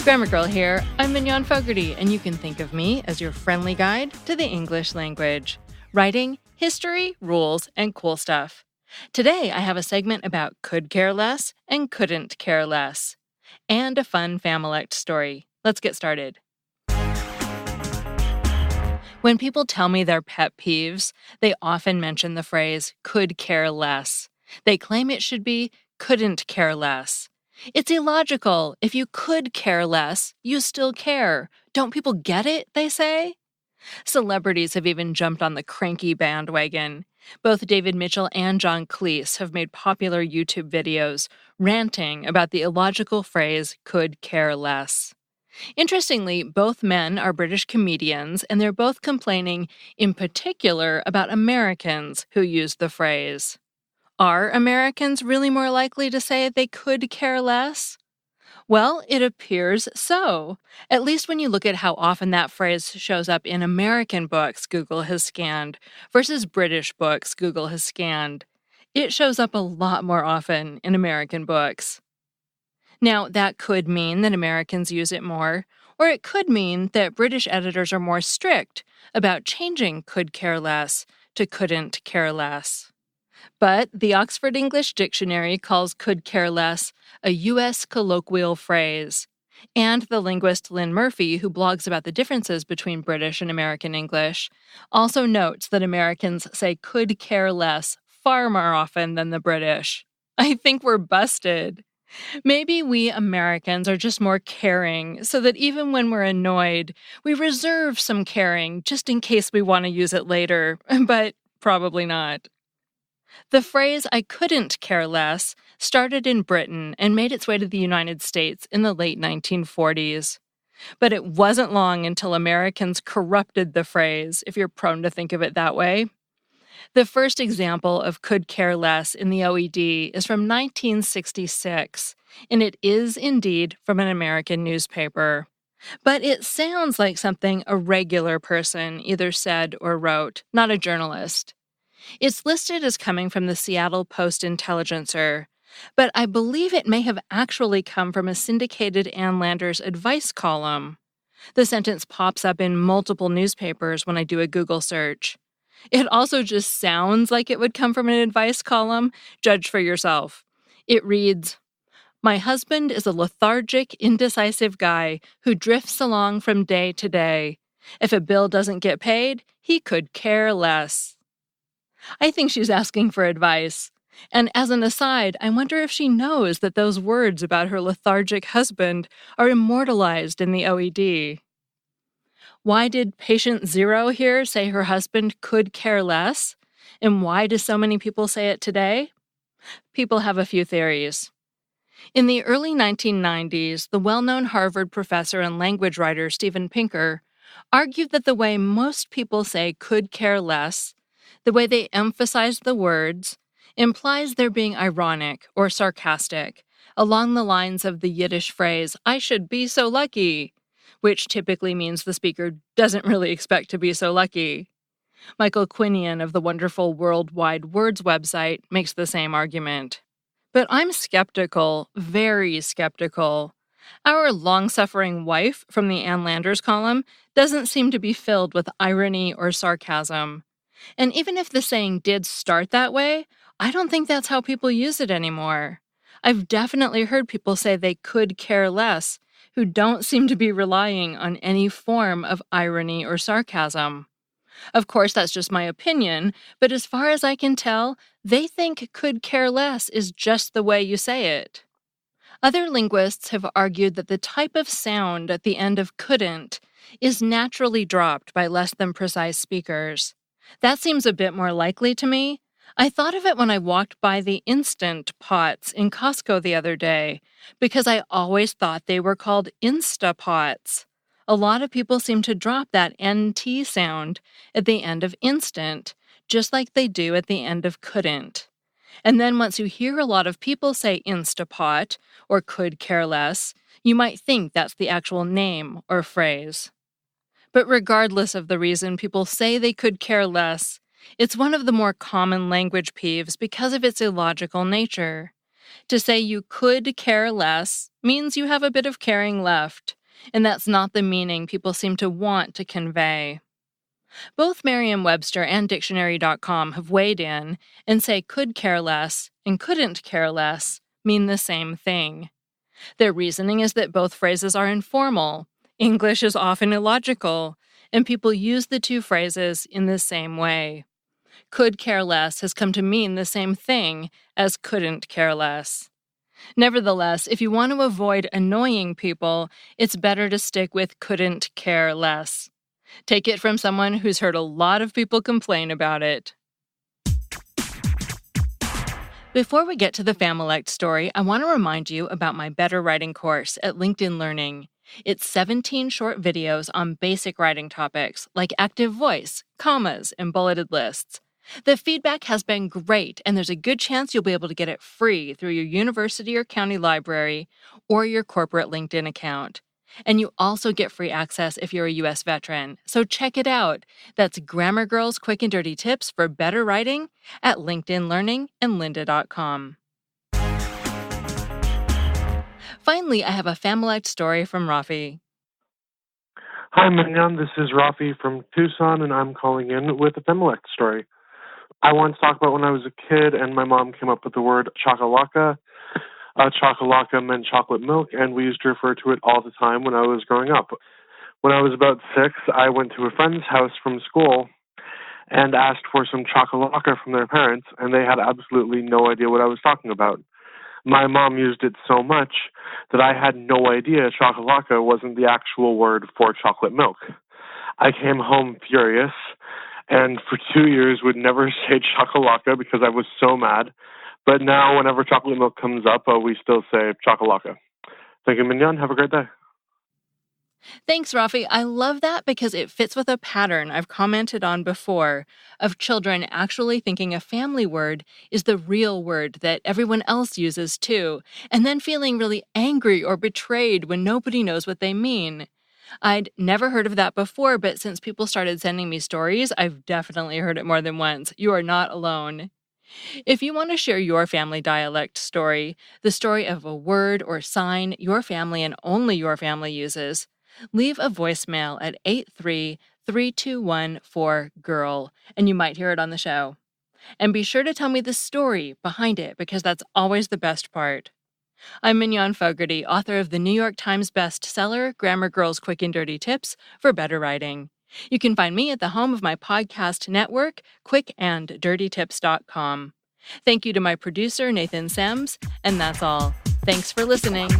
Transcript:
Grammar Girl here. I'm Mignon Fogarty, and you can think of me as your friendly guide to the English language. Writing, history, rules, and cool stuff. Today, I have a segment about could care less and couldn't care less. And a fun Familect story. Let's get started. When people tell me their pet peeves, they often mention the phrase could care less. They claim it should be couldn't care less. It's illogical. If you could care less, you still care. Don't people get it, they say? Celebrities have even jumped on the cranky bandwagon. Both David Mitchell and John Cleese have made popular YouTube videos ranting about the illogical phrase could care less. Interestingly, both men are British comedians, and they're both complaining in particular about Americans who use the phrase. Are Americans really more likely to say they could care less? Well, it appears so. At least when you look at how often that phrase shows up in American books Google has scanned versus British books Google has scanned. It shows up a lot more often in American books. Now, that could mean that Americans use it more, or it could mean that British editors are more strict about changing could care less to couldn't care less. But the Oxford English Dictionary calls could care less a U.S. colloquial phrase. And the linguist Lynn Murphy, who blogs about the differences between British and American English, also notes that Americans say could care less far more often than the British. I think we're busted. Maybe we Americans are just more caring, so that even when we're annoyed, we reserve some caring just in case we want to use it later, but probably not. The phrase I couldn't care less started in Britain and made its way to the United States in the late 1940s. But it wasn't long until Americans corrupted the phrase, if you're prone to think of it that way. The first example of could care less in the OED is from 1966, and it is indeed from an American newspaper. But it sounds like something a regular person either said or wrote, not a journalist. It's listed as coming from the Seattle Post-Intelligencer, but I believe it may have actually come from a syndicated Ann Landers advice column. The sentence pops up in multiple newspapers when I do a Google search. It also just sounds like it would come from an advice column. Judge for yourself. It reads, "My husband is a lethargic, indecisive guy who drifts along from day to day. If a bill doesn't get paid, he could care less." I think she's asking for advice. And as an aside, I wonder if she knows that those words about her lethargic husband are immortalized in the OED. Why did patient zero here say her husband could care less? And why do so many people say it today? People have a few theories. In the early 1990s, the well-known Harvard professor and language writer Steven Pinker argued that the way most people say could care less, the way they emphasize the words, implies they're being ironic or sarcastic, along the lines of the Yiddish phrase, "I should be so lucky," which typically means the speaker doesn't really expect to be so lucky. Michael Quinion of the wonderful World Wide Words website makes the same argument. But I'm skeptical, very skeptical. Our long-suffering wife from the Ann Landers column doesn't seem to be filled with irony or sarcasm. And even if the saying did start that way, I don't think that's how people use it anymore. I've definitely heard people say they could care less who don't seem to be relying on any form of irony or sarcasm. Of course, that's just my opinion, but as far as I can tell, they think could care less is just the way you say it. Other linguists have argued that the type of sound at the end of couldn't is naturally dropped by less than precise speakers. That seems a bit more likely to me. I thought of it when I walked by the Instant Pots in Costco the other day, because I always thought they were called Instapots. A lot of people seem to drop that NT sound at the end of instant, just like they do at the end of couldn't. And then once you hear a lot of people say Instapot or could care less, you might think that's the actual name or phrase. But regardless of the reason people say they could care less, it's one of the more common language peeves because of its illogical nature. To say you could care less means you have a bit of caring left, and that's not the meaning people seem to want to convey. Both Merriam-Webster and Dictionary.com have weighed in and say could care less and couldn't care less mean the same thing. Their reasoning is that both phrases are informal, English is often illogical, and people use the two phrases in the same way. Could care less has come to mean the same thing as couldn't care less. Nevertheless, if you want to avoid annoying people, it's better to stick with couldn't care less. Take it from someone who's heard a lot of people complain about it. Before we get to the Familect story, I want to remind you about my Better Writing course at LinkedIn Learning. It's 17 short videos on basic writing topics like active voice, commas, and bulleted lists. The feedback has been great, and there's a good chance you'll be able to get it free through your university or county library or your corporate LinkedIn account. And you also get free access if you're a U.S. veteran, so check it out. That's Grammar Girl's Quick and Dirty Tips for Better Writing at LinkedIn Learning and lynda.com. Finally, I have a Familect story from Rafi. Hi, Mignon. This is Rafi from Tucson, and I'm calling in with a Familect story. I want to talk about when I was a kid and my mom came up with the word chakalaka. Chakalaka meant chocolate milk, and we used to refer to it all the time when I was growing up. When I was about 6, I went to a friend's house from school and asked for some chakalaka from their parents, and they had absolutely no idea what I was talking about. My mom used it so much that I had no idea chakalaka wasn't the actual word for chocolate milk. I came home furious, and for 2 years would never say chakalaka because I was so mad. But now whenever chocolate milk comes up, we still say chakalaka. Thank you, Mignon. Have a great day. Thanks, Rafi. I love that because it fits with a pattern I've commented on before of children actually thinking a family word is the real word that everyone else uses too, and then feeling really angry or betrayed when nobody knows what they mean. I'd never heard of that before, but since people started sending me stories, I've definitely heard it more than once. You are not alone. If you want to share your family dialect story, the story of a word or sign your family and only your family uses, leave a voicemail at 83321-4GIRL, and you might hear it on the show. And be sure to tell me the story behind it, because that's always the best part. I'm Mignon Fogarty, author of the New York Times bestseller, Grammar Girl's Quick and Dirty Tips for Better Writing. You can find me at the home of my podcast network, quickanddirtytips.com. Thank you to my producer, Nathan Sems, and that's all. Thanks for listening.